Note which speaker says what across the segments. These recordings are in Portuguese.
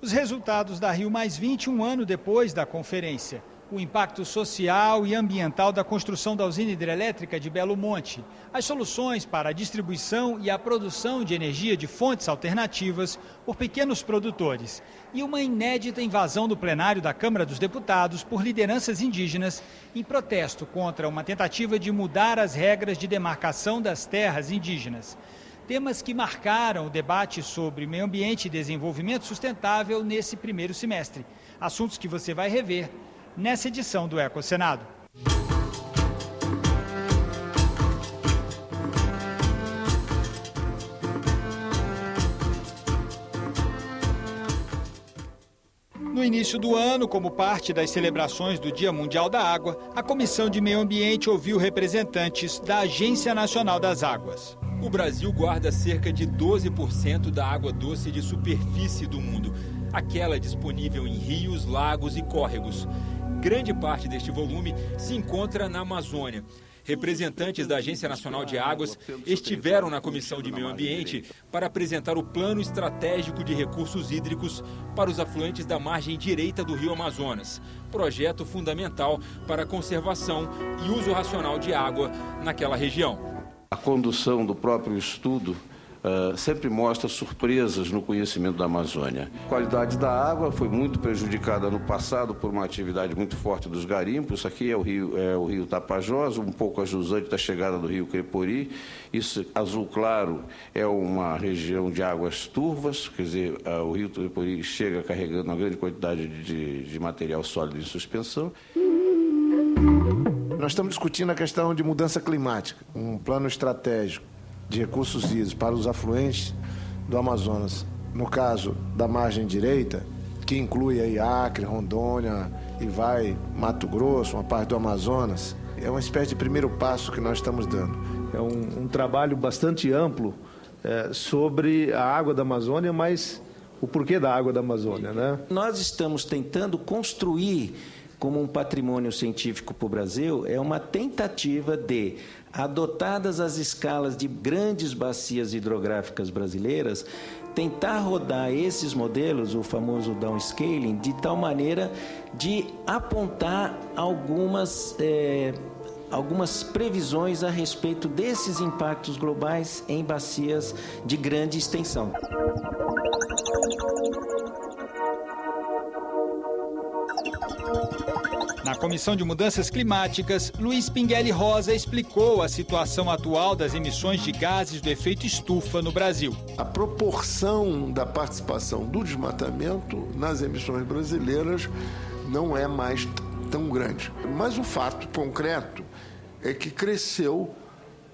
Speaker 1: Os resultados da Rio+20, um ano depois da conferência. O impacto social e ambiental da construção da usina hidrelétrica de Belo Monte, as soluções para a distribuição e a produção de energia de fontes alternativas por pequenos produtores e uma inédita invasão do plenário da Câmara dos Deputados por lideranças indígenas em protesto contra uma tentativa de mudar as regras de demarcação das terras indígenas. Temas que marcaram o debate sobre meio ambiente e desenvolvimento sustentável nesse primeiro semestre. Assuntos que você vai rever nessa edição do EcoSenado. No início do ano, como parte das celebrações do Dia Mundial da Água, a Comissão de Meio Ambiente ouviu representantes da Agência Nacional das Águas.
Speaker 2: O Brasil guarda cerca de 12% da água doce de superfície do mundo, aquela disponível em rios, lagos e córregos. Grande parte deste volume se encontra na Amazônia. Representantes da Agência Nacional de Águas estiveram na Comissão de Meio Ambiente para apresentar o Plano Estratégico de Recursos Hídricos para os afluentes da margem direita do Rio Amazonas, projeto fundamental para a conservação e uso racional de água naquela região.
Speaker 3: A condução do próprio estudo sempre mostra surpresas no conhecimento da Amazônia. A qualidade da água foi muito prejudicada no passado por uma atividade muito forte dos garimpos. Isso aqui é o rio Tapajós, um pouco ajusante da chegada do rio Crepori. Isso, azul claro, é uma região de águas turvas, quer dizer, o rio Crepori chega carregando uma grande quantidade de material sólido em suspensão.
Speaker 4: Nós estamos discutindo a questão de mudança climática, um plano estratégico de recursos hídricos para os afluentes do Amazonas. No caso da margem direita, que inclui aí Acre, Rondônia e vai Mato Grosso, uma parte do Amazonas, é uma espécie de primeiro passo que nós estamos dando.
Speaker 5: É um trabalho bastante amplo sobre a água da Amazônia, mas o porquê da água da Amazônia, né?
Speaker 6: Nós estamos tentando construir como um patrimônio científico para o Brasil, é uma tentativa de, adotadas as escalas de grandes bacias hidrográficas brasileiras, tentar rodar esses modelos, o famoso downscaling, de tal maneira de apontar algumas previsões a respeito desses impactos globais em bacias de grande extensão.
Speaker 1: Na Comissão de Mudanças Climáticas, Luiz Pinguelli Rosa explicou a situação atual das emissões de gases do efeito estufa no Brasil.
Speaker 4: A proporção da participação do desmatamento nas emissões brasileiras não é mais tão grande. Mas o fato concreto é que cresceu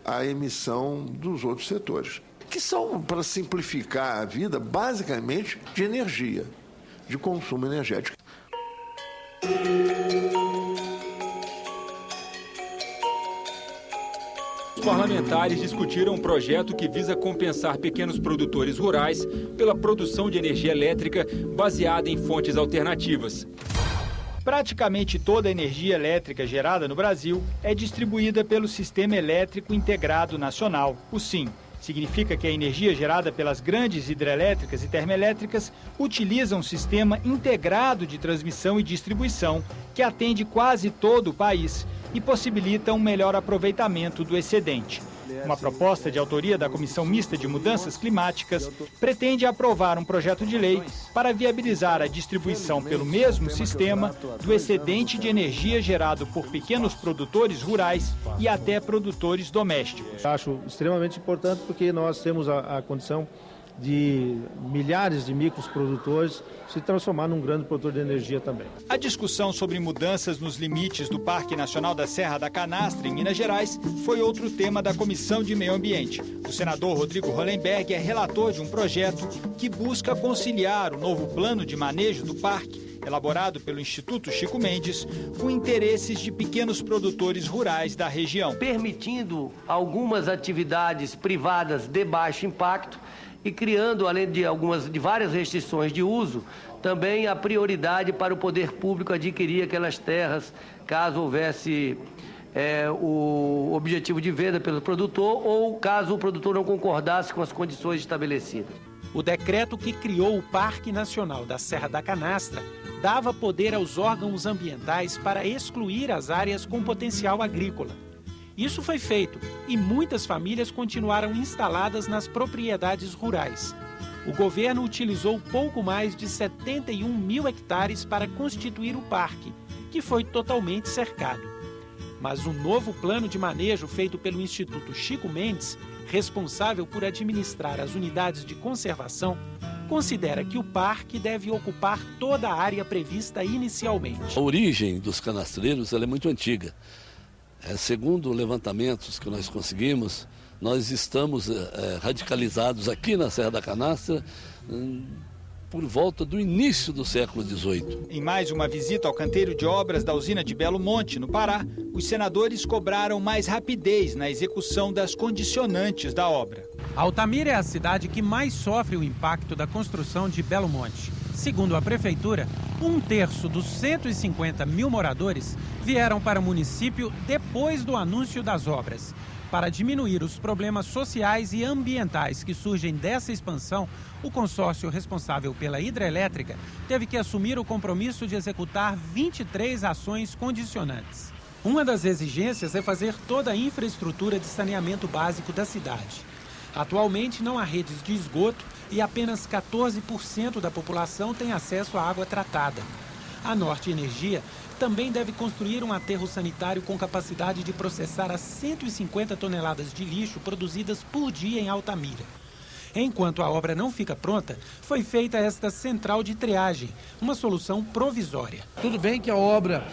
Speaker 4: a emissão dos outros setores, que são, para simplificar a vida, basicamente de energia, de consumo energético.
Speaker 2: Os parlamentares discutiram um projeto que visa compensar pequenos produtores rurais pela produção de energia elétrica baseada em fontes alternativas.
Speaker 1: Praticamente toda a energia elétrica gerada no Brasil é distribuída pelo Sistema Elétrico Integrado Nacional, o SIN. Significa que a energia gerada pelas grandes hidrelétricas e termoelétricas utiliza um sistema integrado de transmissão e distribuição que atende quase todo o país e possibilita um melhor aproveitamento do excedente. Uma proposta de autoria da Comissão Mista de Mudanças Climáticas pretende aprovar um projeto de lei para viabilizar a distribuição pelo mesmo sistema do excedente de energia gerado por pequenos produtores rurais e até produtores domésticos.
Speaker 5: Acho extremamente importante porque nós temos a condição de milhares de microprodutores se transformar num grande produtor de energia também.
Speaker 1: A discussão sobre mudanças nos limites do Parque Nacional da Serra da Canastra, em Minas Gerais, foi outro tema da Comissão de Meio Ambiente. O senador Rodrigo Hollenberg é relator de um projeto que busca conciliar o novo plano de manejo do parque, elaborado pelo Instituto Chico Mendes, com interesses de pequenos produtores rurais da região.
Speaker 7: Permitindo algumas atividades privadas de baixo impacto e criando, além de várias restrições de uso, também a prioridade para o poder público adquirir aquelas terras, caso houvesse o objetivo de venda pelo produtor ou caso o produtor não concordasse com as condições estabelecidas.
Speaker 8: O decreto que criou o Parque Nacional da Serra da Canastra dava poder aos órgãos ambientais para excluir as áreas com potencial agrícola. Isso foi feito e muitas famílias continuaram instaladas nas propriedades rurais. O governo utilizou pouco mais de 71 mil hectares para constituir o parque, que foi totalmente cercado. Mas o novo plano de manejo feito pelo Instituto Chico Mendes, responsável por administrar as unidades de conservação, considera que o parque deve ocupar toda a área prevista inicialmente.
Speaker 9: A origem dos canastreiros ela é muito antiga. Segundo levantamentos que nós conseguimos, nós estamos radicalizados aqui na Serra da Canastra por volta do início do século XVIII.
Speaker 1: Em mais uma visita ao canteiro de obras da usina de Belo Monte, no Pará, os senadores cobraram mais rapidez na execução das condicionantes da obra.
Speaker 8: Altamira é a cidade que mais sofre o impacto da construção de Belo Monte. Segundo a prefeitura, 1/3 dos 150 mil moradores vieram para o município depois do anúncio das obras. Para diminuir os problemas sociais e ambientais que surgem dessa expansão, o consórcio responsável pela hidrelétrica teve que assumir o compromisso de executar 23 ações condicionantes. Uma das exigências é fazer toda a infraestrutura de saneamento básico da cidade. Atualmente não há redes de esgoto e apenas 14% da população tem acesso à água tratada. A Norte Energia também deve construir um aterro sanitário com capacidade de processar as 150 toneladas de lixo produzidas por dia em Altamira. Enquanto a obra não fica pronta, foi feita esta central de triagem, uma solução provisória.
Speaker 10: Tudo bem que a obra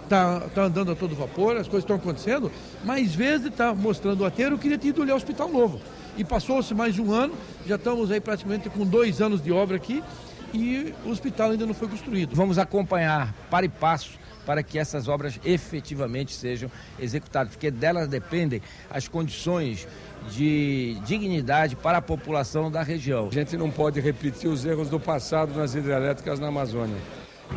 Speaker 10: está andando a todo vapor, as coisas estão acontecendo, mas às vezes está mostrando o aterro, eu queria ter ido olhar o Hospital Novo. E passou-se mais de um ano, já estamos aí praticamente com 2 anos de obra aqui, e o hospital ainda não foi construído.
Speaker 11: Vamos acompanhar para e passo para que essas obras efetivamente sejam executadas, porque delas dependem as condições de dignidade para a população da região.
Speaker 12: A gente não pode repetir os erros do passado nas hidrelétricas na Amazônia.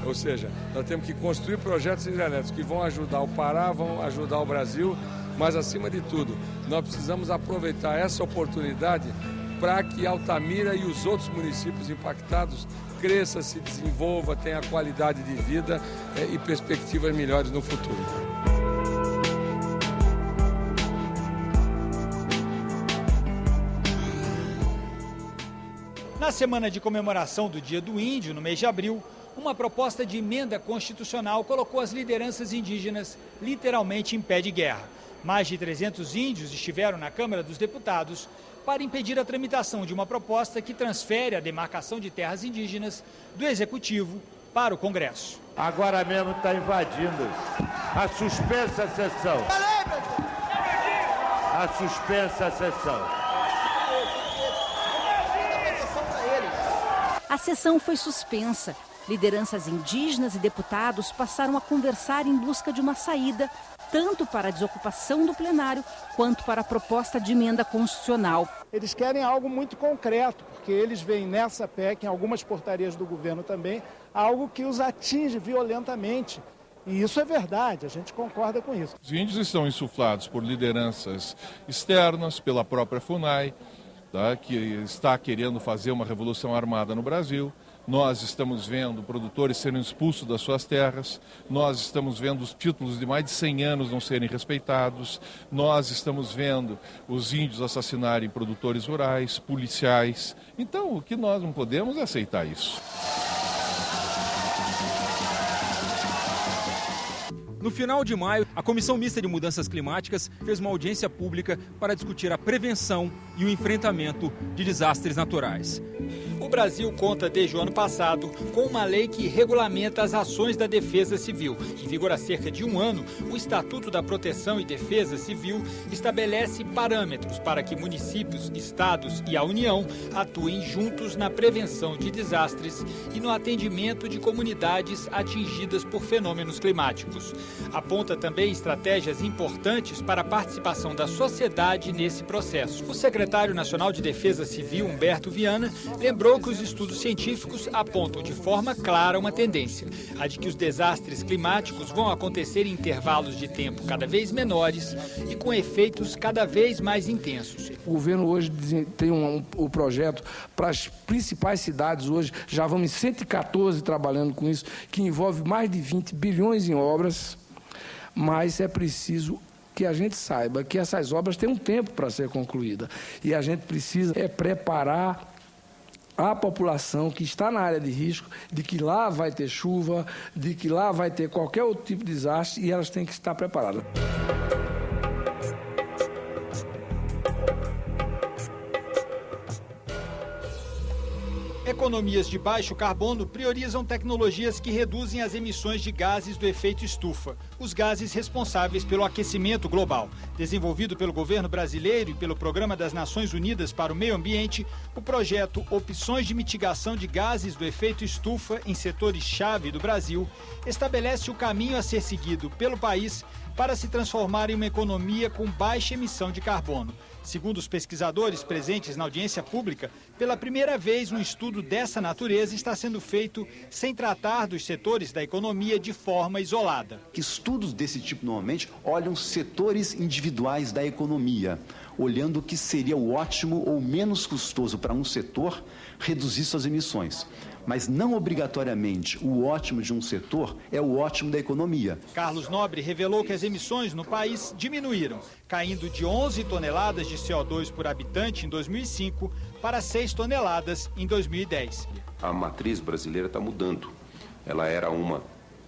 Speaker 12: Ou seja, nós temos que construir projetos hidrelétricos que vão ajudar o Pará, vão ajudar o Brasil, mas acima de tudo, nós precisamos aproveitar essa oportunidade para que Altamira e os outros municípios impactados cresça, se desenvolva, tenha qualidade de vida e perspectivas melhores no futuro.
Speaker 1: Na semana de comemoração do Dia do Índio, no mês de abril, uma proposta de emenda constitucional colocou as lideranças indígenas literalmente em pé de guerra. Mais de 300 índios estiveram na Câmara dos Deputados para impedir a tramitação de uma proposta que transfere a demarcação de terras indígenas do Executivo para o Congresso.
Speaker 13: Agora mesmo está invadindo a suspensa sessão. A suspensa sessão.
Speaker 14: A sessão foi suspensa. Lideranças indígenas e deputados passaram a conversar em busca de uma saída, tanto para a desocupação do plenário, quanto para a proposta de emenda constitucional.
Speaker 15: Eles querem algo muito concreto, porque eles veem nessa PEC, em algumas portarias do governo também, algo que os atinge violentamente. E isso é verdade, a gente concorda com isso.
Speaker 16: Os índios estão insuflados por lideranças externas, pela própria FUNAI, que está querendo fazer uma revolução armada no Brasil. Nós estamos vendo produtores serem expulsos das suas terras, nós estamos vendo os títulos de mais de 100 anos não serem respeitados, nós estamos vendo os índios assassinarem produtores rurais, policiais. Então, o que nós não podemos é aceitar isso.
Speaker 2: No final de maio, a Comissão Mista de Mudanças Climáticas fez uma audiência pública para discutir a prevenção e o enfrentamento de desastres naturais.
Speaker 1: O Brasil conta desde o ano passado com uma lei que regulamenta as ações da Defesa Civil. Em vigor há cerca de um ano, o Estatuto da Proteção e Defesa Civil estabelece parâmetros para que municípios, estados e a União atuem juntos na prevenção de desastres e no atendimento de comunidades atingidas por fenômenos climáticos. Aponta também estratégias importantes para a participação da sociedade nesse processo. O secretário nacional de Defesa Civil, Humberto Viana, lembrou Poucos estudos científicos apontam de forma clara uma tendência, a de que os desastres climáticos vão acontecer em intervalos de tempo cada vez menores e com efeitos cada vez mais intensos.
Speaker 17: O governo hoje tem o projeto para as principais cidades, hoje já vamos em 114 trabalhando com isso, que envolve mais de 20 bilhões em obras, mas é preciso que a gente saiba que essas obras têm um tempo para ser concluída e a gente precisa preparar a população que está na área de risco, de que lá vai ter chuva, de que lá vai ter qualquer outro tipo de desastre e elas têm que estar preparadas.
Speaker 1: Economias de baixo carbono priorizam tecnologias que reduzem as emissões de gases do efeito estufa, os gases responsáveis pelo aquecimento global. Desenvolvido pelo governo brasileiro e pelo Programa das Nações Unidas para o Meio Ambiente, o projeto Opções de Mitigação de Gases do Efeito Estufa em Setores-Chave do Brasil estabelece o caminho a ser seguido pelo país para se transformar em uma economia com baixa emissão de carbono. Segundo os pesquisadores presentes na audiência pública, pela primeira vez um estudo dessa natureza está sendo feito sem tratar dos setores da economia de forma isolada.
Speaker 18: Estudos desse tipo normalmente olham setores individuais da economia, olhando o que seria o ótimo ou menos custoso para um setor reduzir suas emissões. Mas não obrigatoriamente o ótimo de um setor é o ótimo da economia.
Speaker 1: Carlos Nobre revelou que as emissões no país diminuíram, caindo de 11 toneladas de CO2 por habitante em 2005 para 6 toneladas em 2010.
Speaker 19: A matriz brasileira está mudando. Ela era uma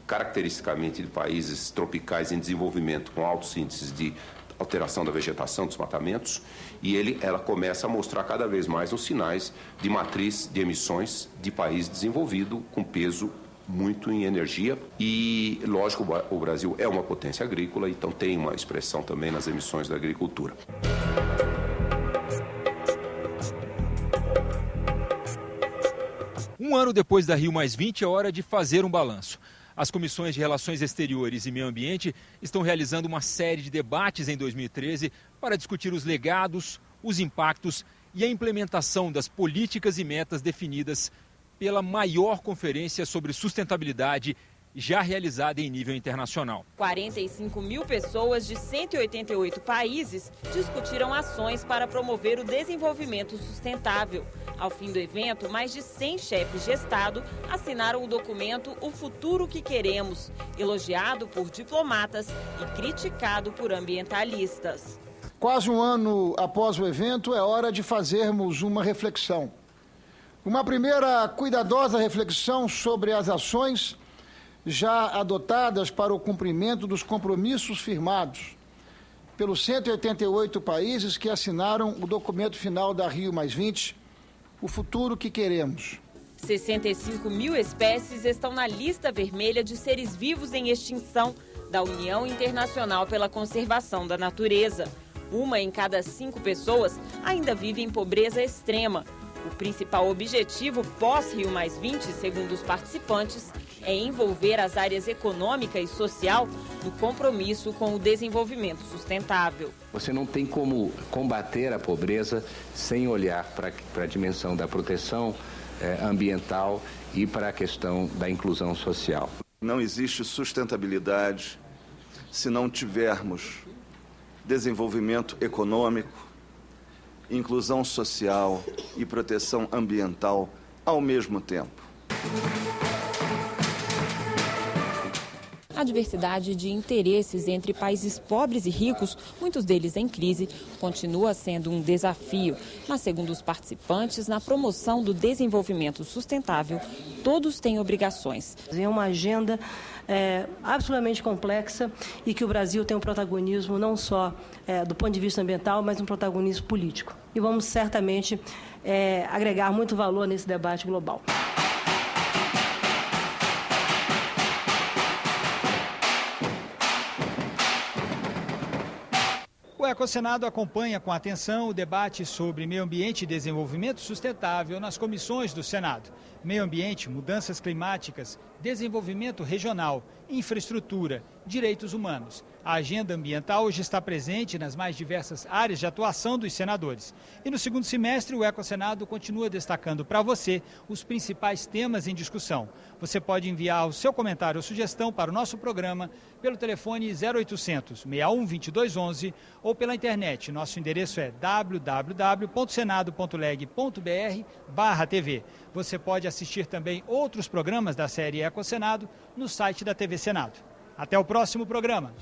Speaker 19: caracteristicamente de países tropicais em desenvolvimento, com altos índices de alteração da vegetação, desmatamentos, e ela começa a mostrar cada vez mais os sinais de matriz de emissões de país desenvolvido, com peso muito em energia. E, lógico, o Brasil é uma potência agrícola, então tem uma expressão também nas emissões da agricultura.
Speaker 2: Um ano depois da Rio+20 é hora de fazer um balanço. As comissões de Relações Exteriores e Meio Ambiente estão realizando uma série de debates em 2013 para discutir os legados, os impactos e a implementação das políticas e metas definidas pela maior conferência sobre sustentabilidade já realizada em nível internacional.
Speaker 20: 45 mil pessoas de 188 países discutiram ações para promover o desenvolvimento sustentável. Ao fim do evento, mais de 100 chefes de Estado assinaram o documento O Futuro que Queremos, elogiado por diplomatas e criticado por ambientalistas.
Speaker 21: Quase um ano após o evento, é hora de fazermos uma reflexão. Uma primeira cuidadosa reflexão sobre as ações já adotadas para o cumprimento dos compromissos firmados pelos 188 países que assinaram o documento final da Rio+20, O Futuro que Queremos.
Speaker 20: 65 mil espécies estão na lista vermelha de seres vivos em extinção da União Internacional pela Conservação da Natureza. 1 em cada 5 pessoas ainda vive em pobreza extrema. O principal objetivo pós-Rio+20, segundo os participantes, é envolver as áreas econômica e social no compromisso com o desenvolvimento sustentável.
Speaker 22: Você não tem como combater a pobreza sem olhar para a dimensão da proteção ambiental e para a questão da inclusão social.
Speaker 23: Não existe sustentabilidade se não tivermos desenvolvimento econômico, inclusão social e proteção ambiental ao mesmo tempo.
Speaker 20: A diversidade de interesses entre países pobres e ricos, muitos deles em crise, continua sendo um desafio. Mas, segundo os participantes, na promoção do desenvolvimento sustentável, todos têm obrigações.
Speaker 24: É uma agenda absolutamente complexa e que o Brasil tem um protagonismo não só do ponto de vista ambiental, mas um protagonismo político. E vamos certamente agregar muito valor nesse debate global.
Speaker 1: O Ecosenado acompanha com atenção o debate sobre meio ambiente e desenvolvimento sustentável nas comissões do Senado. Meio ambiente, mudanças climáticas, desenvolvimento regional, infraestrutura, direitos humanos. A agenda ambiental hoje está presente nas mais diversas áreas de atuação dos senadores. E no segundo semestre, o EcoSenado continua destacando para você os principais temas em discussão. Você pode enviar o seu comentário ou sugestão para o nosso programa pelo telefone 0800 61 2211 ou pela internet. Nosso endereço é www.senado.leg.br/TV. Você pode assistir também outros programas da série EcoSenado no site da TV Senado. Até o próximo programa.